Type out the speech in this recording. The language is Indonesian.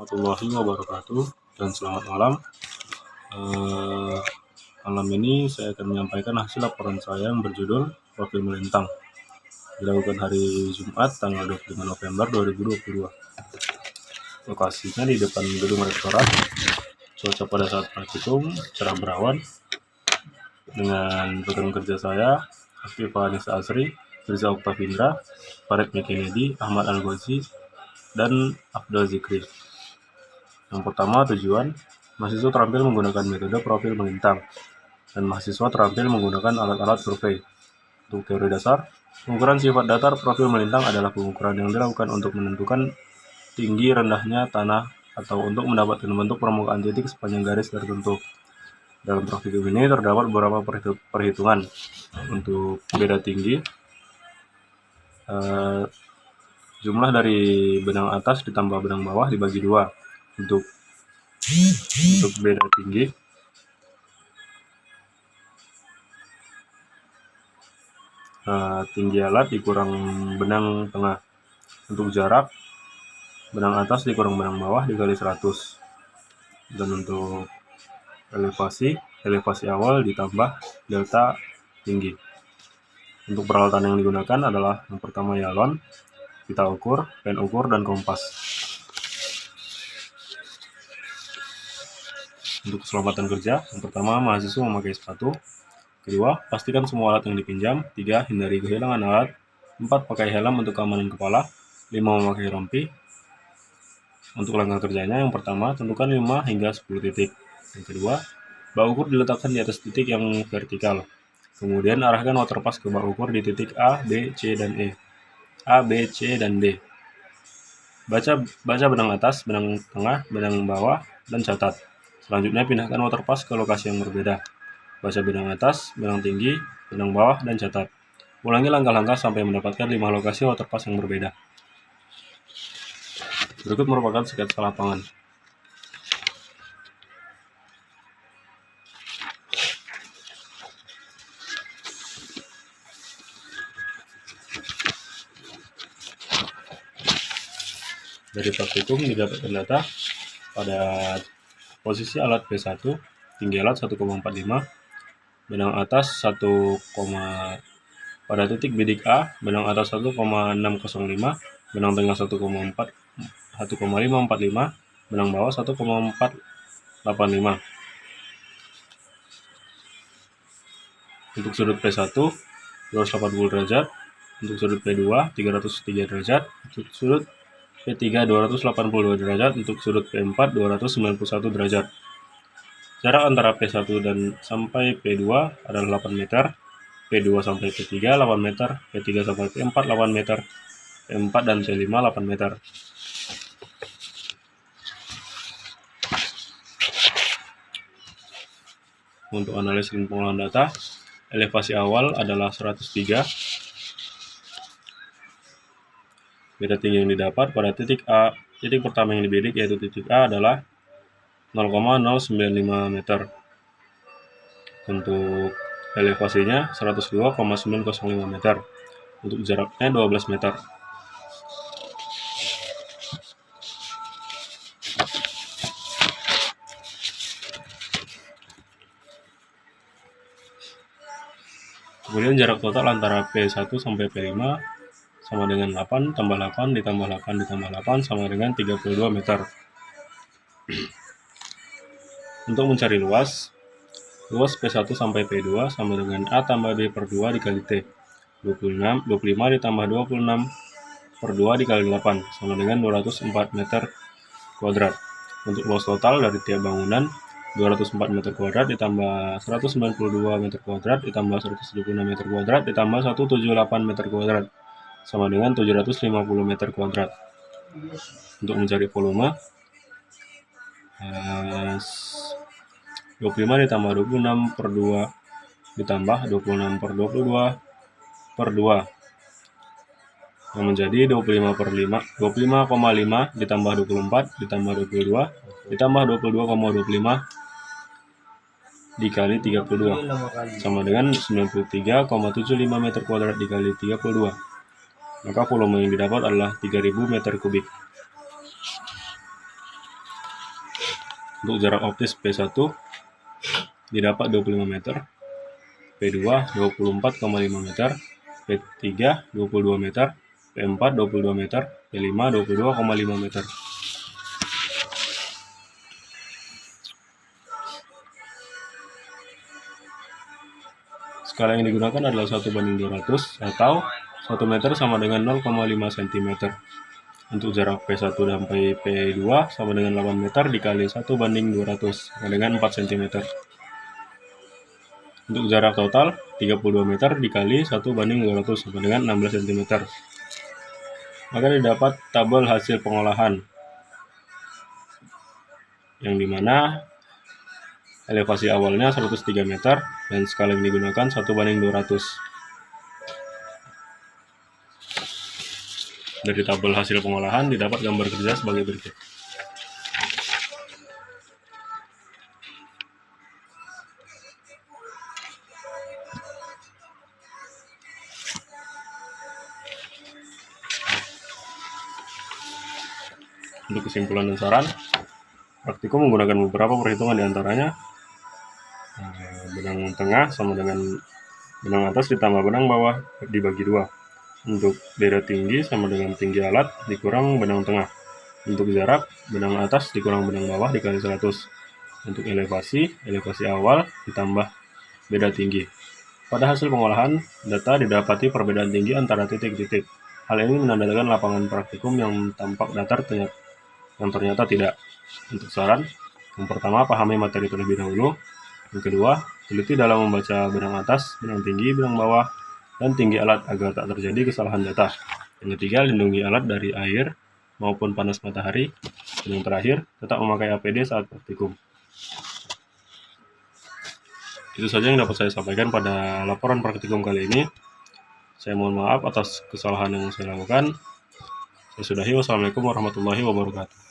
Warahmatullahi wabarakatuh dan selamat malam. Malam ini saya akan menyampaikan hasil laporan saya yang berjudul Profil Melintang, dilakukan hari Jumat tanggal 25 November 2022. Lokasinya di depan gedung rektorat. Cuaca pada saat praktikum cerah berawan, dengan rekan kerja saya Aktiva Anissa Asri, Riza Oktavindra, Farid Mekenedi, Ahmad Al-Ghazi, dan Abdul Zikri. Yang pertama, tujuan mahasiswa terampil menggunakan metode profil melintang, dan mahasiswa terampil menggunakan alat-alat survei. Untuk teori dasar, pengukuran sifat datar profil melintang adalah pengukuran yang dilakukan untuk menentukan tinggi rendahnya tanah atau untuk mendapatkan bentuk permukaan titik sepanjang garis tertentu. Dalam praktikum ini terdapat beberapa perhitungan. Untuk beda tinggi, jumlah dari benang atas ditambah benang bawah dibagi 2. Untuk beda tinggi, tinggi alat dikurang benang tengah. Untuk jarak, benang atas dikurang benang bawah dikali 100. Dan untuk elevasi awal ditambah delta tinggi. Untuk peralatan yang digunakan adalah yang pertama yalon, pita ukur, pen ukur, dan kompas. Untuk keselamatan kerja, yang pertama mahasiswa memakai sepatu. Kedua, pastikan semua alat yang dipinjam. 3, hindari kehilangan alat. 4, pakai helm untuk keamanan kepala. 5, memakai rompi. Untuk langkah kerjanya, yang pertama, tentukan 5 hingga 10 titik. Yang kedua, bak ukur diletakkan di atas titik yang vertikal. Kemudian arahkan waterpass ke bak ukur di titik A, B, C, dan E. A, B, C, dan D. Baca benang atas, benang tengah, benang bawah, dan catat. Selanjutnya pindahkan waterpass ke lokasi yang berbeda. Baca benang atas, benang tinggi, benang bawah, dan catat. Ulangi langkah-langkah sampai mendapatkan 5 lokasi waterpass yang berbeda. Berikut merupakan sketsa lapangan. Dari praktikum didapatkan data pada posisi alat P1, tinggi alat 1,45, benang atas 1, pada titik bidik A, benang atas 1,605, benang tengah 1,545, benang bawah 1,485. Untuk sudut P1 280 derajat, untuk sudut P2 303 derajat, untuk sudut P3 282 derajat, untuk sudut P4 291 derajat. Jarak antara P1 dan sampai P2 adalah 8 meter, P2 sampai P3 8 meter, P3 sampai P4 8 meter, P4 dan C5 8 meter. Untuk analisis dan pengolahan data, elevasi awal adalah 103. Beda tinggi yang didapat pada titik A, titik pertama yang dibidik yaitu titik A adalah 0,095 meter. Untuk elevasinya 102,905 meter. Untuk jaraknya 12 meter. Kemudian jarak total antara P1 sampai P5 sama dengan 8 tambah 8 ditambah 8 ditambah 8 sama dengan 32 meter. Untuk mencari luas P1 sampai P2 sama dengan A tambah B per 2 dikali T. 25 ditambah 26 per 2 dikali 8 sama dengan 204 meter kuadrat. Untuk luas total dari tiap bangunan 204 meter kuadrat ditambah 192 meter kuadrat ditambah 176 meter kuadrat ditambah 178 meter kuadrat sama dengan 750 meter kuadrat. Untuk mencari volume 25 ditambah 26 per 2 ditambah 26 per 22 per 2 yang menjadi 25,5 ditambah 24 ditambah 22 ditambah 22,25 dikali 32 sama dengan 93,75 meter kuadrat dikali 32. Maka volume yang didapat adalah 3000 meter kubik. Untuk jarak optis P1 didapat 25 meter, P2 24,5 meter, P3 22 meter, P4 22 meter, P5 22,5 meter. Skala yang digunakan adalah 1:200 atau 1 meter sama dengan 0,5 cm. Untuk jarak P1 sampai P2 sama dengan 8 meter dikali 1:200 sama dengan 4 cm. Untuk jarak total 32 meter dikali 1:200 sama dengan 16 cm. Maka didapat tabel hasil pengolahan, yang dimana elevasi awalnya 103 meter dan skala yang digunakan 1:200. Dari tabel hasil pengolahan didapat gambar kerja sebagai berikut. Untuk kesimpulan dan saran, praktikum menggunakan beberapa perhitungan diantaranya benang tengah sama dengan benang atas ditambah benang bawah dibagi 2. Untuk beda tinggi sama dengan tinggi alat dikurang benang tengah. Untuk jarak, benang atas dikurang benang bawah dikali 100. Untuk elevasi awal ditambah beda tinggi. Pada hasil pengolahan, data didapati perbedaan tinggi antara titik-titik. Hal ini menandakan lapangan praktikum yang tampak datar yang ternyata tidak. Untuk saran, yang pertama, pahami materi terlebih dahulu. Yang kedua, teliti dalam membaca benang atas, benang tinggi, benang bawah, dan tinggi alat agar tak terjadi kesalahan data. Yang ketiga, lindungi alat dari air maupun panas matahari. Dan yang terakhir, tetap memakai APD saat praktikum. Itu saja yang dapat saya sampaikan pada laporan praktikum kali ini. Saya mohon maaf atas kesalahan yang saya lakukan. Saya sudahi. Wassalamualaikum warahmatullahi wabarakatuh.